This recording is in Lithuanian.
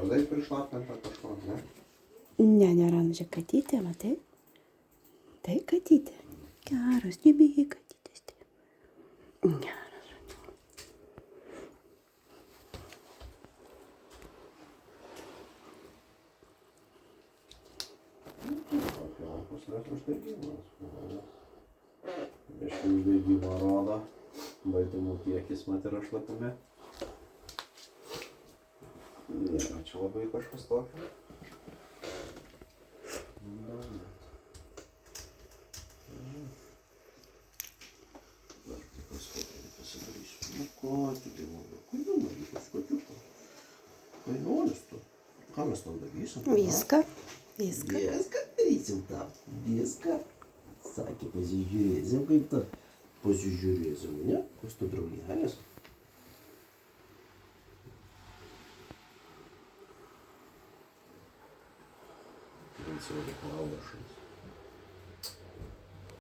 Radai prišlapintą kažko, ne? Ne, nerandam, čia katytė, matai? Tai katytė. Geras, nebijai katytės. Geras. Pakelpus neuždegimas. Reiškia uždegimą rodo. Baltymų kiekis mat yra šlapime. Nėra čia labai kažkas tokio. Dar paskutėlį pasidarysiu. Nu ko tu tai nori? Kodėl nori paskutėlį? Painolis tu. Ką mes tam darysim? Viską. Viską. Viską darysim tam. Viską. Sakė, pasižiūrėsim kaip tą. Pasižiūrėsim, ne? Kas tu draugelės? Ant savo reikalauja šalis.